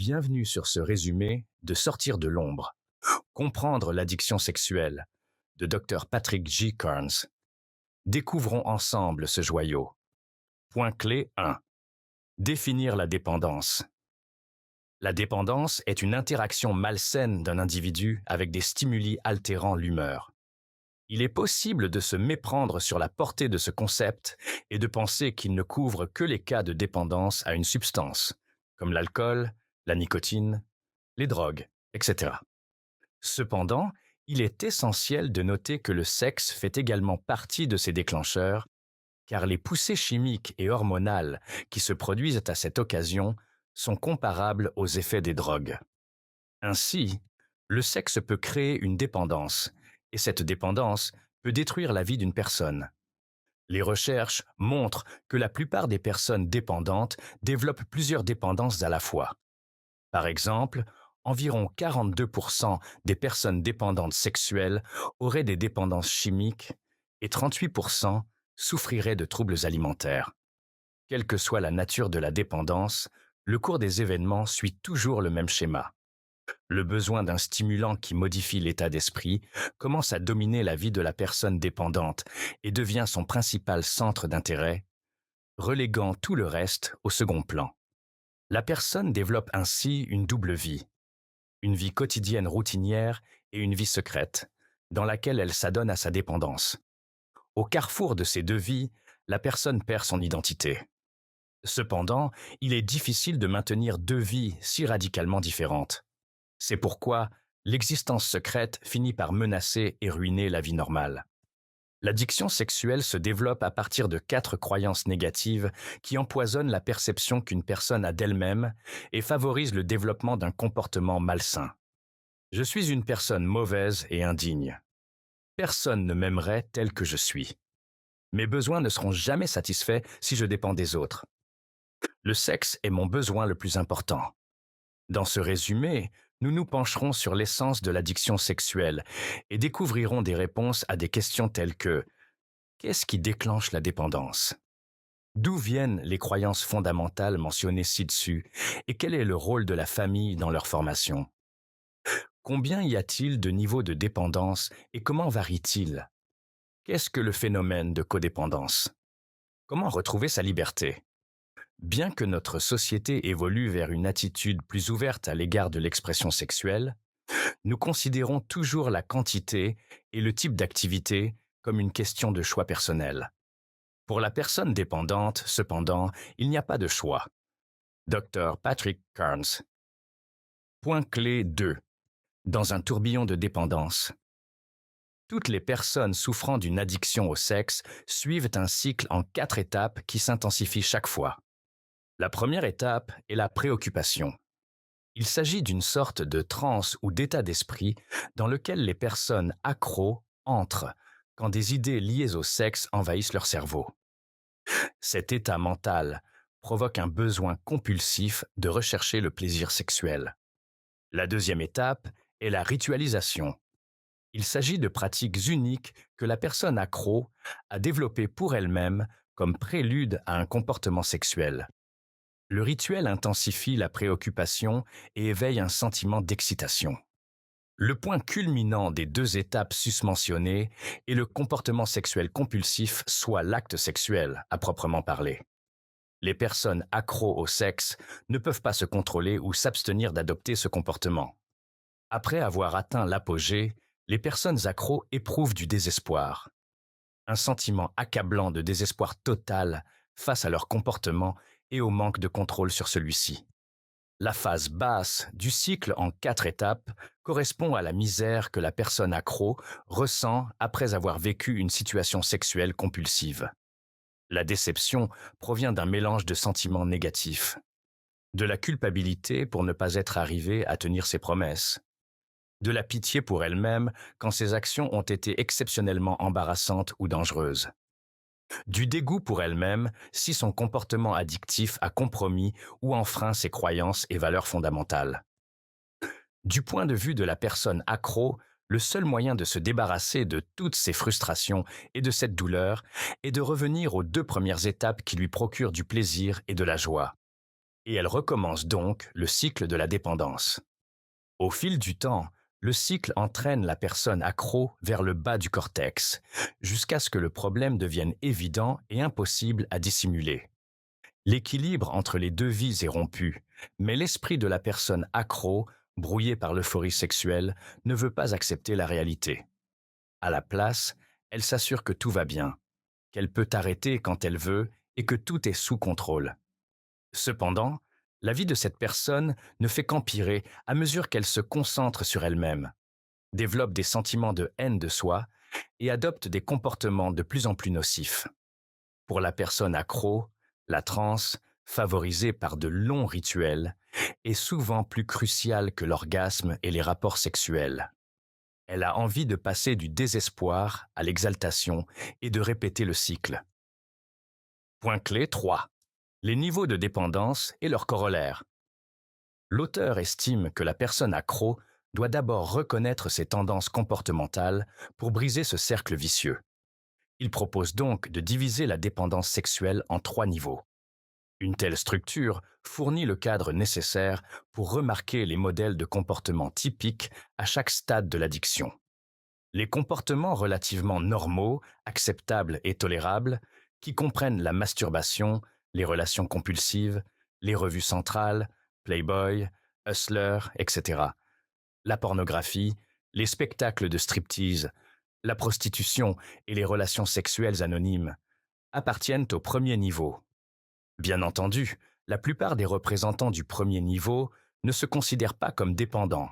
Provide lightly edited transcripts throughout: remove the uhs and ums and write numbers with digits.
Bienvenue sur ce résumé de Sortir de l'ombre. Comprendre l'addiction sexuelle de Dr Patrick G. Carnes. Découvrons ensemble ce joyau. Point clé 1. Définir la dépendance. La dépendance est une interaction malsaine d'un individu avec des stimuli altérant l'humeur. Il est possible de se méprendre sur la portée de ce concept et de penser qu'il ne couvre que les cas de dépendance à une substance, comme l'alcool, la nicotine, les drogues, etc. Cependant, il est essentiel de noter que le sexe fait également partie de ces déclencheurs, car les poussées chimiques et hormonales qui se produisent à cette occasion sont comparables aux effets des drogues. Ainsi, le sexe peut créer une dépendance, et cette dépendance peut détruire la vie d'une personne. Les recherches montrent que la plupart des personnes dépendantes développent plusieurs dépendances à la fois. Par exemple, environ 42% des personnes dépendantes sexuelles auraient des dépendances chimiques et 38% souffriraient de troubles alimentaires. Quelle que soit la nature de la dépendance, le cours des événements suit toujours le même schéma. Le besoin d'un stimulant qui modifie l'état d'esprit commence à dominer la vie de la personne dépendante et devient son principal centre d'intérêt, reléguant tout le reste au second plan. La personne développe ainsi une double vie, une vie quotidienne routinière et une vie secrète, dans laquelle elle s'adonne à sa dépendance. Au carrefour de ces deux vies, la personne perd son identité. Cependant, il est difficile de maintenir deux vies si radicalement différentes. C'est pourquoi l'existence secrète finit par menacer et ruiner la vie normale. L'addiction sexuelle se développe à partir de 4 croyances négatives qui empoisonnent la perception qu'une personne a d'elle-même et favorisent le développement d'un comportement malsain. Je suis une personne mauvaise et indigne. Personne ne m'aimerait tel que je suis. Mes besoins ne seront jamais satisfaits si je dépends des autres. Le sexe est mon besoin le plus important. Dans ce résumé, nous nous pencherons sur l'essence de l'addiction sexuelle et découvrirons des réponses à des questions telles que: qu'est-ce qui déclenche la dépendance? D'où viennent les croyances fondamentales mentionnées ci-dessus et quel est le rôle de la famille dans leur formation? Combien y a-t-il de niveaux de dépendance et comment varie-t-il? Qu'est-ce que le phénomène de codépendance? Comment retrouver sa liberté? Bien que notre société évolue vers une attitude plus ouverte à l'égard de l'expression sexuelle, nous considérons toujours la quantité et le type d'activité comme une question de choix personnel. Pour la personne dépendante, cependant, il n'y a pas de choix. Dr Patrick Carnes. Point clé 2. Dans un tourbillon de dépendance. Toutes les personnes souffrant d'une addiction au sexe suivent un cycle en 4 étapes qui s'intensifient chaque fois. La première étape est la préoccupation. Il s'agit d'une sorte de transe ou d'état d'esprit dans lequel les personnes accros entrent quand des idées liées au sexe envahissent leur cerveau. Cet état mental provoque un besoin compulsif de rechercher le plaisir sexuel. La deuxième étape est la ritualisation. Il s'agit de pratiques uniques que la personne accro a développées pour elle-même comme prélude à un comportement sexuel. Le rituel intensifie la préoccupation et éveille un sentiment d'excitation. Le point culminant des 2 étapes susmentionnées est le comportement sexuel compulsif, soit l'acte sexuel à proprement parler. Les personnes accros au sexe ne peuvent pas se contrôler ou s'abstenir d'adopter ce comportement. Après avoir atteint l'apogée, les personnes accros éprouvent du désespoir. Un sentiment accablant de désespoir total face à leur comportement et au manque de contrôle sur celui-ci. La phase basse du cycle en 4 étapes correspond à la misère que la personne accro ressent après avoir vécu une situation sexuelle compulsive. La déception provient d'un mélange de sentiments négatifs. De la culpabilité pour ne pas être arrivée à tenir ses promesses. De la pitié pour elle-même quand ses actions ont été exceptionnellement embarrassantes ou dangereuses. Du dégoût pour elle-même si son comportement addictif a compromis ou enfreint ses croyances et valeurs fondamentales. Du point de vue de la personne accro, le seul moyen de se débarrasser de toutes ces frustrations et de cette douleur est de revenir aux 2 premières étapes qui lui procurent du plaisir et de la joie. et elle recommence donc le cycle de la dépendance. Au fil du temps, le cycle entraîne la personne accro vers le bas du cortex, jusqu'à ce que le problème devienne évident et impossible à dissimuler. L'équilibre entre les deux vies est rompu, mais l'esprit de la personne accro, brouillé par l'euphorie sexuelle, ne veut pas accepter la réalité. À la place, elle s'assure que tout va bien, qu'elle peut arrêter quand elle veut et que tout est sous contrôle. Cependant, la vie de cette personne ne fait qu'empirer à mesure qu'elle se concentre sur elle-même, développe des sentiments de haine de soi et adopte des comportements de plus en plus nocifs. Pour la personne accro, la transe, favorisée par de longs rituels, est souvent plus cruciale que l'orgasme et les rapports sexuels. Elle a envie de passer du désespoir à l'exaltation et de répéter le cycle. Point clé 3. Les niveaux de dépendance et leurs corollaires. L'auteur estime que la personne accro doit d'abord reconnaître ses tendances comportementales pour briser ce cercle vicieux. Il propose donc de diviser la dépendance sexuelle en 3 niveaux. Une telle structure fournit le cadre nécessaire pour remarquer les modèles de comportement typiques à chaque stade de l'addiction. Les comportements relativement normaux, acceptables et tolérables, qui comprennent la masturbation, les relations compulsives, les revues centrales, Playboy, Hustler, etc., la pornographie, les spectacles de striptease, la prostitution et les relations sexuelles anonymes, appartiennent au premier niveau. Bien entendu, la plupart des représentants du premier niveau ne se considèrent pas comme dépendants,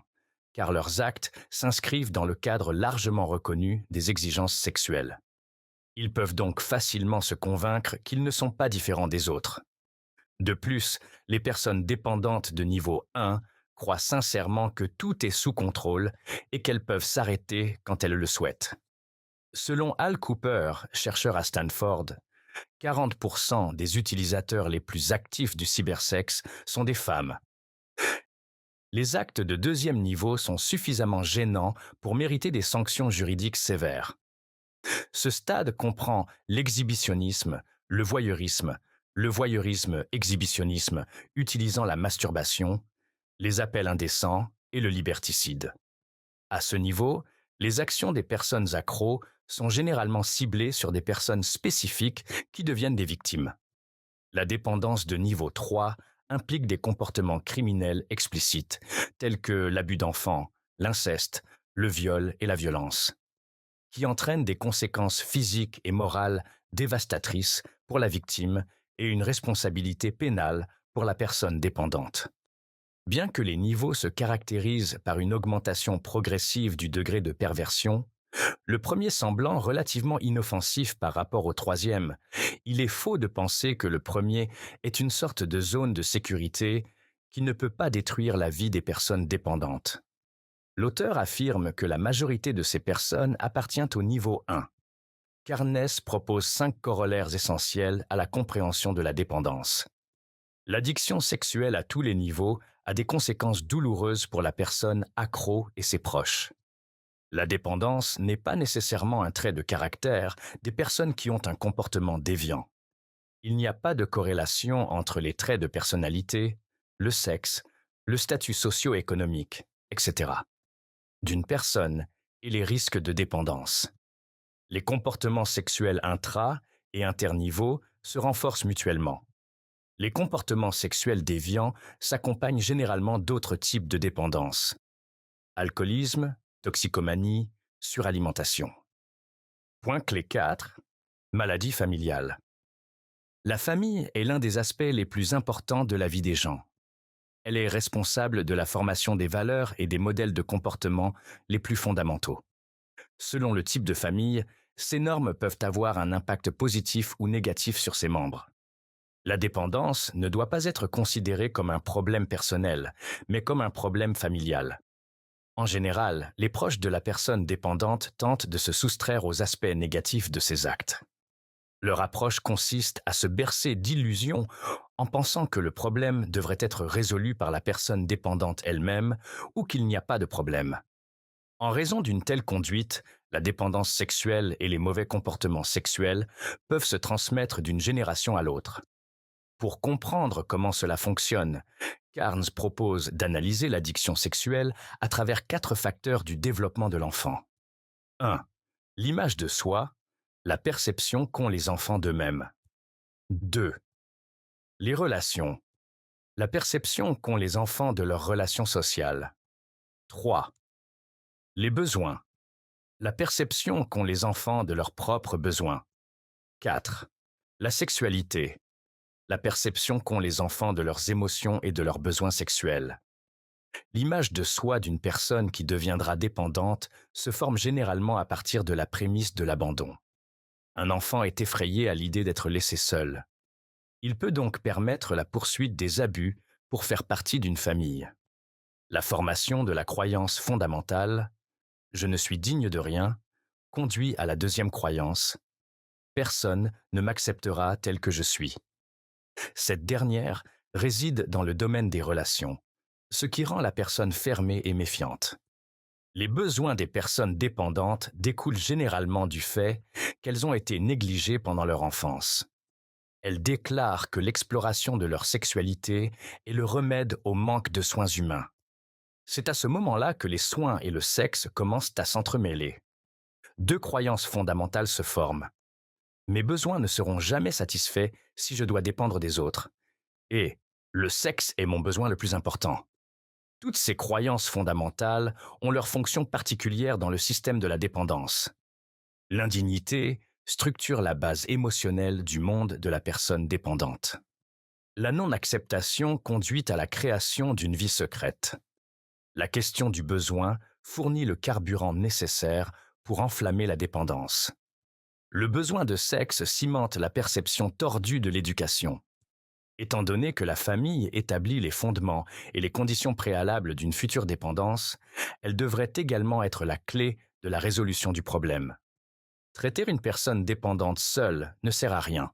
car leurs actes s'inscrivent dans le cadre largement reconnu des exigences sexuelles. Ils peuvent donc facilement se convaincre qu'ils ne sont pas différents des autres. De plus, les personnes dépendantes de niveau 1 croient sincèrement que tout est sous contrôle et qu'elles peuvent s'arrêter quand elles le souhaitent. Selon Al Cooper, chercheur à Stanford, 40% des utilisateurs les plus actifs du cybersexe sont des femmes. Les actes de deuxième niveau sont suffisamment gênants pour mériter des sanctions juridiques sévères. Ce stade comprend l'exhibitionnisme, le voyeurisme-exhibitionnisme utilisant la masturbation, les appels indécents et le liberticide. À ce niveau, les actions des personnes accros sont généralement ciblées sur des personnes spécifiques qui deviennent des victimes. La dépendance de niveau 3 implique des comportements criminels explicites, tels que l'abus d'enfants, l'inceste, le viol et la violence, qui entraînent des conséquences physiques et morales dévastatrices pour la victime et une responsabilité pénale pour la personne dépendante. Bien que les niveaux se caractérisent par une augmentation progressive du degré de perversion, le premier semblant relativement inoffensif par rapport au troisième, il est faux de penser que le premier est une sorte de zone de sécurité qui ne peut pas détruire la vie des personnes dépendantes. L'auteur affirme que la majorité de ces personnes appartient au niveau 1. Carnes propose 5 corollaires essentiels à la compréhension de la dépendance. L'addiction sexuelle à tous les niveaux a des conséquences douloureuses pour la personne accro et ses proches. La dépendance n'est pas nécessairement un trait de caractère des personnes qui ont un comportement déviant. Il n'y a pas de corrélation entre les traits de personnalité, le sexe, le statut socio-économique, etc. d'une personne et les risques de dépendance. Les comportements sexuels intra- et interniveaux se renforcent mutuellement. Les comportements sexuels déviants s'accompagnent généralement d'autres types de dépendance. Alcoolisme, toxicomanie, suralimentation. Point clé 4. Maladie familiale. La famille est l'un des aspects les plus importants de la vie des gens. Elle est responsable de la formation des valeurs et des modèles de comportement les plus fondamentaux. Selon le type de famille, ces normes peuvent avoir un impact positif ou négatif sur ses membres. La dépendance ne doit pas être considérée comme un problème personnel, mais comme un problème familial. En général, les proches de la personne dépendante tentent de se soustraire aux aspects négatifs de ces actes. Leur approche consiste à se bercer d'illusions en pensant que le problème devrait être résolu par la personne dépendante elle-même ou qu'il n'y a pas de problème. En raison d'une telle conduite, la dépendance sexuelle et les mauvais comportements sexuels peuvent se transmettre d'une génération à l'autre. Pour comprendre comment cela fonctionne, Carnes propose d'analyser l'addiction sexuelle à travers 4 facteurs du développement de l'enfant. 1. L'image de soi, la perception qu'ont les enfants d'eux-mêmes. 2. Les relations, la perception qu'ont les enfants de leurs relations sociales. 3. Les besoins, la perception qu'ont les enfants de leurs propres besoins. 4. La sexualité, la perception qu'ont les enfants de leurs émotions et de leurs besoins sexuels. L'image de soi d'une personne qui deviendra dépendante se forme généralement à partir de la prémisse de l'abandon. Un enfant est effrayé à l'idée d'être laissé seul. Il peut donc permettre la poursuite des abus pour faire partie d'une famille. La formation de la croyance fondamentale « Je ne suis digne de rien » conduit à la deuxième croyance « Personne ne m'acceptera tel que je suis ». Cette dernière réside dans le domaine des relations, ce qui rend la personne fermée et méfiante. Les besoins des personnes dépendantes découlent généralement du fait qu'elles ont été négligées pendant leur enfance. Elles déclarent que l'exploration de leur sexualité est le remède au manque de soins humains. C'est à ce moment-là que les soins et le sexe commencent à s'entremêler. 2 croyances fondamentales se forment. Mes besoins ne seront jamais satisfaits si je dois dépendre des autres. Et le sexe est mon besoin le plus important. Toutes ces croyances fondamentales ont leur fonction particulière dans le système de la dépendance. L'indignité structure la base émotionnelle du monde de la personne dépendante. La non-acceptation conduit à la création d'une vie secrète. La question du besoin fournit le carburant nécessaire pour enflammer la dépendance. Le besoin de sexe cimente la perception tordue de l'éducation. Étant donné que la famille établit les fondements et les conditions préalables d'une future dépendance, elle devrait également être la clé de la résolution du problème. Traiter une personne dépendante seule ne sert à rien.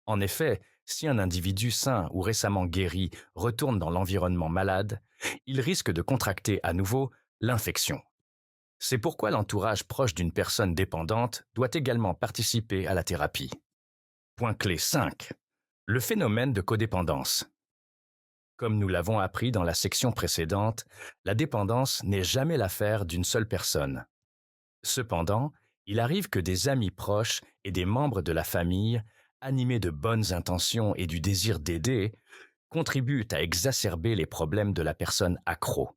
En effet, si un individu sain ou récemment guéri retourne dans l'environnement malade, il risque de contracter à nouveau l'infection. C'est pourquoi l'entourage proche d'une personne dépendante doit également participer à la thérapie. Point clé 5. Le phénomène de codépendance. Comme nous l'avons appris dans la section précédente, la dépendance n'est jamais l'affaire d'une seule personne. Cependant, il arrive que des amis proches et des membres de la famille, animés de bonnes intentions et du désir d'aider, contribuent à exacerber les problèmes de la personne accro.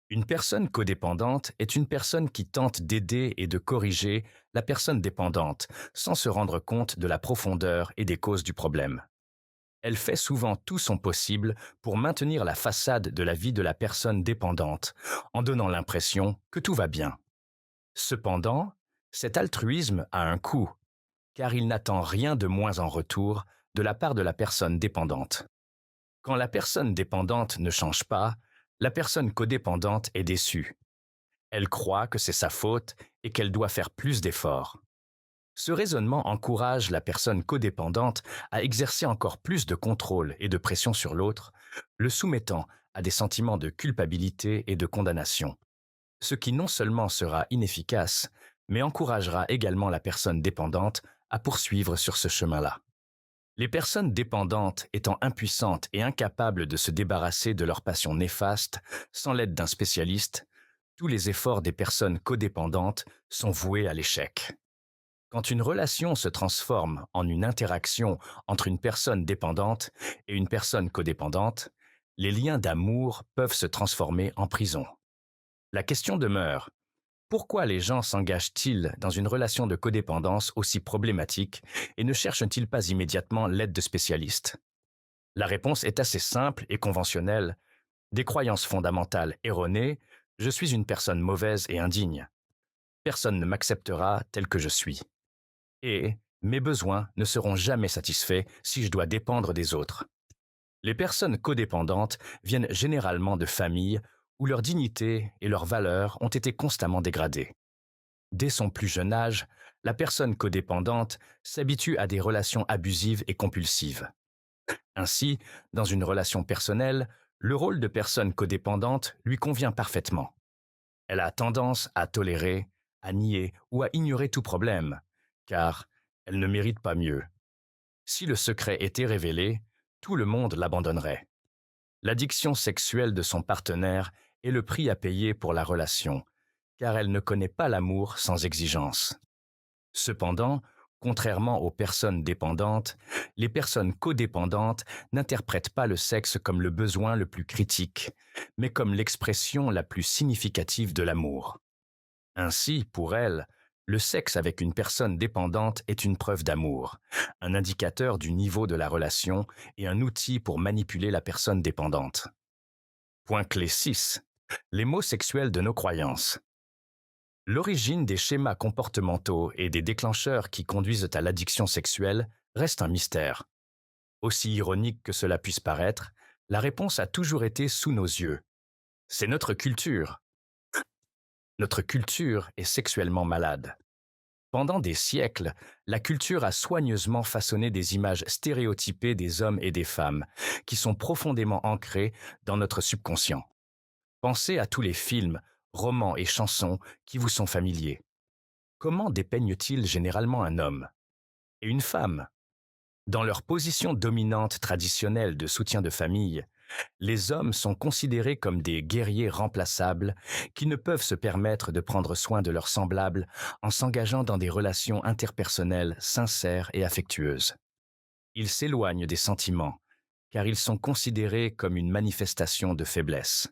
Une personne codépendante est une personne qui tente d'aider et de corriger la personne dépendante sans se rendre compte de la profondeur et des causes du problème. Elle fait souvent tout son possible pour maintenir la façade de la vie de la personne dépendante en donnant l'impression que tout va bien. Cependant, cet altruisme a un coût, car il n'attend rien de moins en retour de la part de la personne dépendante. Quand la personne dépendante ne change pas, la personne codépendante est déçue. Elle croit que c'est sa faute et qu'elle doit faire plus d'efforts. Ce raisonnement encourage la personne codépendante à exercer encore plus de contrôle et de pression sur l'autre, le soumettant à des sentiments de culpabilité et de condamnation, ce qui non seulement sera inefficace, mais encouragera également la personne dépendante à poursuivre sur ce chemin-là. Les personnes dépendantes étant impuissantes et incapables de se débarrasser de leurs passions néfastes sans l'aide d'un spécialiste, tous les efforts des personnes codépendantes sont voués à l'échec. Quand une relation se transforme en une interaction entre une personne dépendante et une personne codépendante, les liens d'amour peuvent se transformer en prison. La question demeure: pourquoi les gens s'engagent-ils dans une relation de codépendance aussi problématique et ne cherchent-ils pas immédiatement l'aide de spécialistes? La réponse est assez simple et conventionnelle. Des croyances fondamentales erronées, je suis une personne mauvaise et indigne. Personne ne m'acceptera tel que je suis. Et mes besoins ne seront jamais satisfaits si je dois dépendre des autres. Les personnes codépendantes viennent généralement de familles où leur dignité et leurs valeurs ont été constamment dégradées. Dès son plus jeune âge, la personne codépendante s'habitue à des relations abusives et compulsives. Ainsi, dans une relation personnelle, le rôle de personne codépendante lui convient parfaitement. Elle a tendance à tolérer, à nier ou à ignorer tout problème, car elle ne mérite pas mieux. Si le secret était révélé, tout le monde l'abandonnerait. L'addiction sexuelle de son partenaire est le prix à payer pour la relation, car elle ne connaît pas l'amour sans exigence. Cependant, contrairement aux personnes dépendantes, les personnes codépendantes n'interprètent pas le sexe comme le besoin le plus critique, mais comme l'expression la plus significative de l'amour. Ainsi, pour elles, le sexe avec une personne dépendante est une preuve d'amour, un indicateur du niveau de la relation et un outil pour manipuler la personne dépendante. Point clé 6. Les mots sexuels de nos croyances. L'origine des schémas comportementaux et des déclencheurs qui conduisent à l'addiction sexuelle reste un mystère. Aussi ironique que cela puisse paraître, la réponse a toujours été sous nos yeux. C'est notre culture. Notre culture est sexuellement malade. Pendant des siècles, la culture a soigneusement façonné des images stéréotypées des hommes et des femmes, qui sont profondément ancrées dans notre subconscient. Pensez à tous les films, romans et chansons qui vous sont familiers. Comment dépeignent-ils généralement un homme et une femme? Dans leur position dominante traditionnelle de soutien de famille, les hommes sont considérés comme des guerriers remplaçables qui ne peuvent se permettre de prendre soin de leurs semblables en s'engageant dans des relations interpersonnelles sincères et affectueuses. Ils s'éloignent des sentiments, car ils sont considérés comme une manifestation de faiblesse.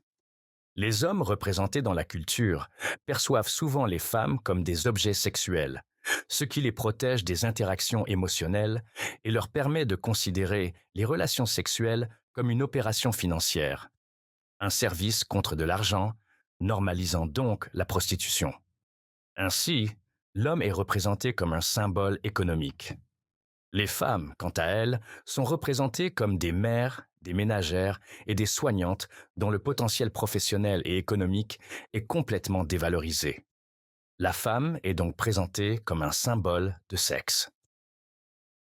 Les hommes représentés dans la culture perçoivent souvent les femmes comme des objets sexuels, ce qui les protège des interactions émotionnelles et leur permet de considérer les relations sexuelles comme une opération financière, un service contre de l'argent, normalisant donc la prostitution. Ainsi, l'homme est représenté comme un symbole économique. Les femmes, quant à elles, sont représentées comme des mères, des ménagères et des soignantes dont le potentiel professionnel et économique est complètement dévalorisé. La femme est donc présentée comme un symbole de sexe.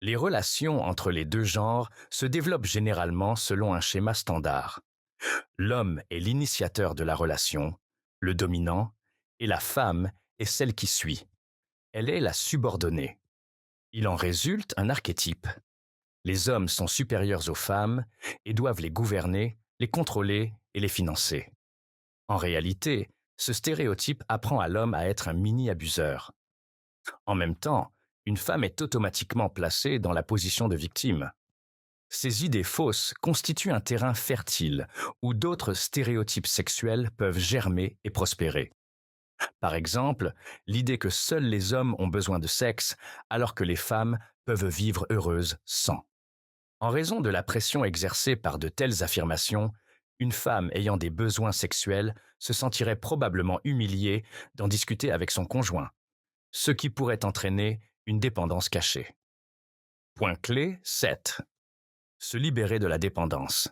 Les relations entre les deux genres se développent généralement selon un schéma standard. L'homme est l'initiateur de la relation, le dominant, et la femme est celle qui suit. Elle est la subordonnée. Il en résulte un archétype. Les hommes sont supérieurs aux femmes et doivent les gouverner, les contrôler et les financer. En réalité, ce stéréotype apprend à l'homme à être un mini-abuseur. En même temps, une femme est automatiquement placée dans la position de victime. Ces idées fausses constituent un terrain fertile où d'autres stéréotypes sexuels peuvent germer et prospérer. Par exemple, l'idée que seuls les hommes ont besoin de sexe alors que les femmes peuvent vivre heureuses sans. En raison de la pression exercée par de telles affirmations, une femme ayant des besoins sexuels se sentirait probablement humiliée d'en discuter avec son conjoint, ce qui pourrait entraîner une dépendance cachée. Point clé 7. Se libérer de la dépendance.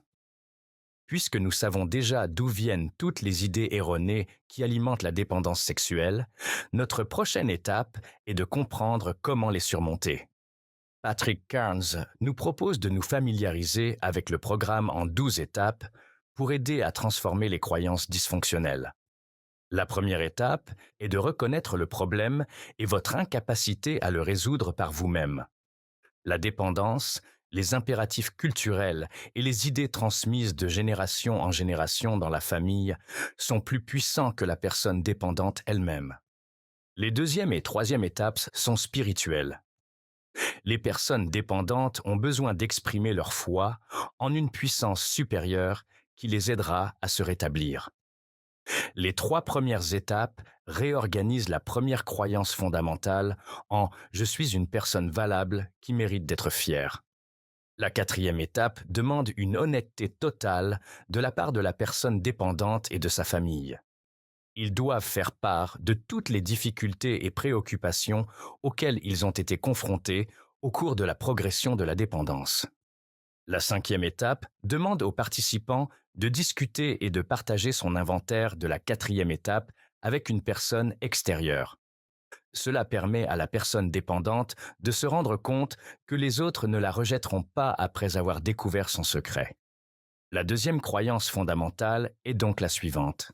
Puisque nous savons déjà d'où viennent toutes les idées erronées qui alimentent la dépendance sexuelle, notre prochaine étape est de comprendre comment les surmonter. Patrick Carnes nous propose de nous familiariser avec le programme en 12 étapes pour aider à transformer les croyances dysfonctionnelles. La première étape est de reconnaître le problème et votre incapacité à le résoudre par vous-même. La dépendance, les impératifs culturels et les idées transmises de génération en génération dans la famille sont plus puissants que la personne dépendante elle-même. Les deuxième et troisième étapes sont spirituelles. Les personnes dépendantes ont besoin d'exprimer leur foi en une puissance supérieure qui les aidera à se rétablir. Les trois premières étapes réorganisent la première croyance fondamentale en « je suis une personne valable qui mérite d'être fière ». La quatrième étape demande une honnêteté totale de la part de la personne dépendante et de sa famille. Ils doivent faire part de toutes les difficultés et préoccupations auxquelles ils ont été confrontés au cours de la progression de la dépendance. La cinquième étape demande aux participants de discuter et de partager son inventaire de la quatrième étape avec une personne extérieure. Cela permet à la personne dépendante de se rendre compte que les autres ne la rejetteront pas après avoir découvert son secret. La deuxième croyance fondamentale est donc la suivante.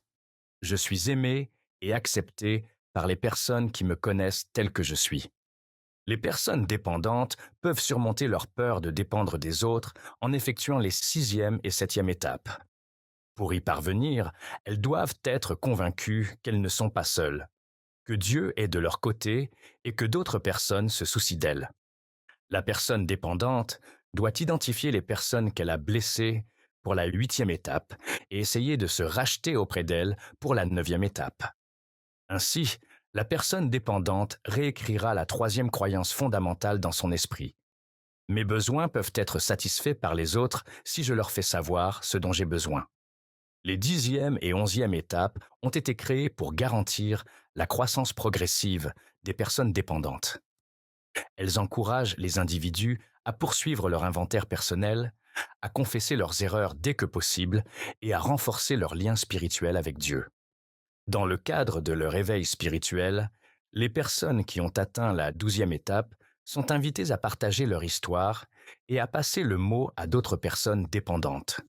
Je suis aimé et accepté par les personnes qui me connaissent tel que je suis. Les personnes dépendantes peuvent surmonter leur peur de dépendre des autres en effectuant les sixième et septième étapes. Pour y parvenir, elles doivent être convaincues qu'elles ne sont pas seules, que Dieu est de leur côté et que d'autres personnes se soucient d'elles. La personne dépendante doit identifier les personnes qu'elle a blessées pour la huitième étape et essayer de se racheter auprès d'elles pour la neuvième étape. Ainsi, la personne dépendante réécrira la troisième croyance fondamentale dans son esprit. Mes besoins peuvent être satisfaits par les autres si je leur fais savoir ce dont j'ai besoin. Les dixième et onzième étapes ont été créées pour garantir la croissance progressive des personnes dépendantes. Elles encouragent les individus à poursuivre leur inventaire personnel, à confesser leurs erreurs dès que possible et à renforcer leur lien spirituel avec Dieu. Dans le cadre de leur éveil spirituel, les personnes qui ont atteint la 12e étape sont invitées à partager leur histoire et à passer le mot à d'autres personnes dépendantes.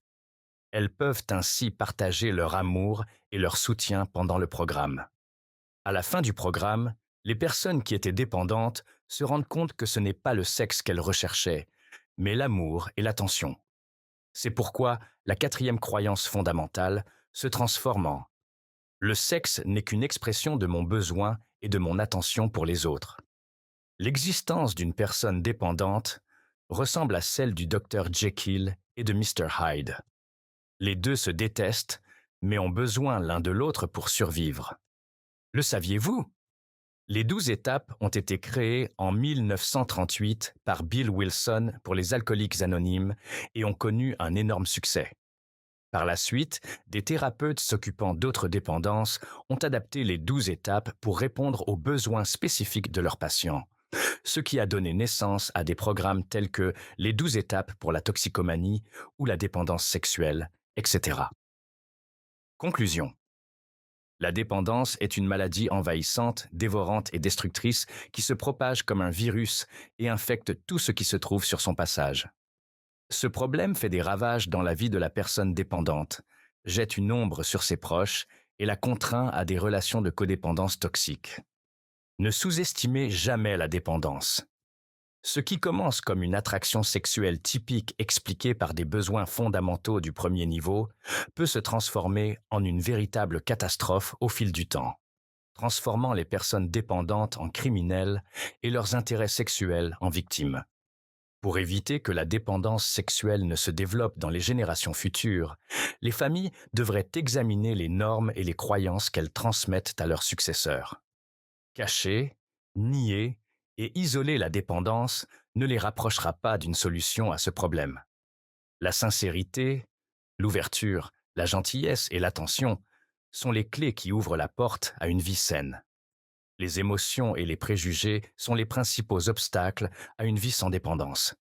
Elles peuvent ainsi partager leur amour et leur soutien pendant le programme. À la fin du programme, les personnes qui étaient dépendantes se rendent compte que ce n'est pas le sexe qu'elles recherchaient, mais l'amour et l'attention. C'est pourquoi la quatrième croyance fondamentale se transforme en le sexe n'est qu'une expression de mon besoin et de mon attention pour les autres. L'existence d'une personne dépendante ressemble à celle du Dr Jekyll et de Mr Hyde. Les deux se détestent, mais ont besoin l'un de l'autre pour survivre. Le saviez-vous? Les 12 étapes ont été créées en 1938 par Bill Wilson pour les alcooliques anonymes et ont connu un énorme succès. Par la suite, des thérapeutes s'occupant d'autres dépendances ont adapté les 12 étapes pour répondre aux besoins spécifiques de leurs patients, ce qui a donné naissance à des programmes tels que les 12 étapes pour la toxicomanie ou la dépendance sexuelle, etc. Conclusion. La dépendance est une maladie envahissante, dévorante et destructrice qui se propage comme un virus et infecte tout ce qui se trouve sur son passage. Ce problème fait des ravages dans la vie de la personne dépendante, jette une ombre sur ses proches et la contraint à des relations de codépendance toxiques. Ne sous-estimez jamais la dépendance. Ce qui commence comme une attraction sexuelle typique expliquée par des besoins fondamentaux du premier niveau peut se transformer en une véritable catastrophe au fil du temps, transformant les personnes dépendantes en criminels et leurs intérêts sexuels en victimes. Pour éviter que la dépendance sexuelle ne se développe dans les générations futures, les familles devraient examiner les normes et les croyances qu'elles transmettent à leurs successeurs. Cacher, nier et isoler la dépendance ne les rapprochera pas d'une solution à ce problème. La sincérité, l'ouverture, la gentillesse et l'attention sont les clés qui ouvrent la porte à une vie saine. Les émotions et les préjugés sont les principaux obstacles à une vie sans dépendance.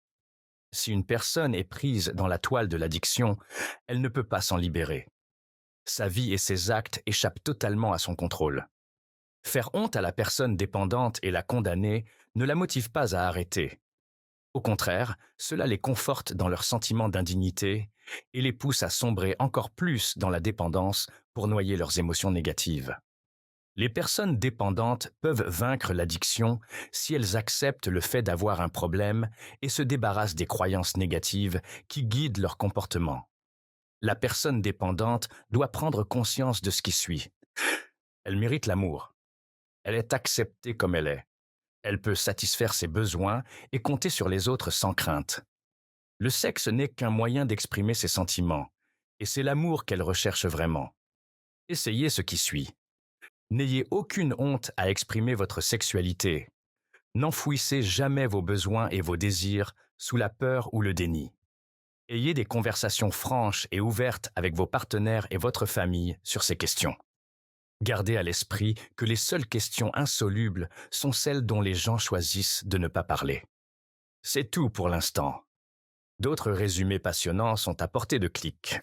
Si une personne est prise dans la toile de l'addiction, elle ne peut pas s'en libérer. Sa vie et ses actes échappent totalement à son contrôle. Faire honte à la personne dépendante et la condamner ne la motive pas à arrêter. Au contraire, cela les conforte dans leur sentiment d'indignité et les pousse à sombrer encore plus dans la dépendance pour noyer leurs émotions négatives. Les personnes dépendantes peuvent vaincre l'addiction si elles acceptent le fait d'avoir un problème et se débarrassent des croyances négatives qui guident leur comportement. La personne dépendante doit prendre conscience de ce qui suit. Elle mérite l'amour. Elle est acceptée comme elle est. Elle peut satisfaire ses besoins et compter sur les autres sans crainte. Le sexe n'est qu'un moyen d'exprimer ses sentiments, et c'est l'amour qu'elle recherche vraiment. Essayez ce qui suit. N'ayez aucune honte à exprimer votre sexualité. N'enfouissez jamais vos besoins et vos désirs sous la peur ou le déni. Ayez des conversations franches et ouvertes avec vos partenaires et votre famille sur ces questions. Gardez à l'esprit que les seules questions insolubles sont celles dont les gens choisissent de ne pas parler. C'est tout pour l'instant. D'autres résumés passionnants sont à portée de clic.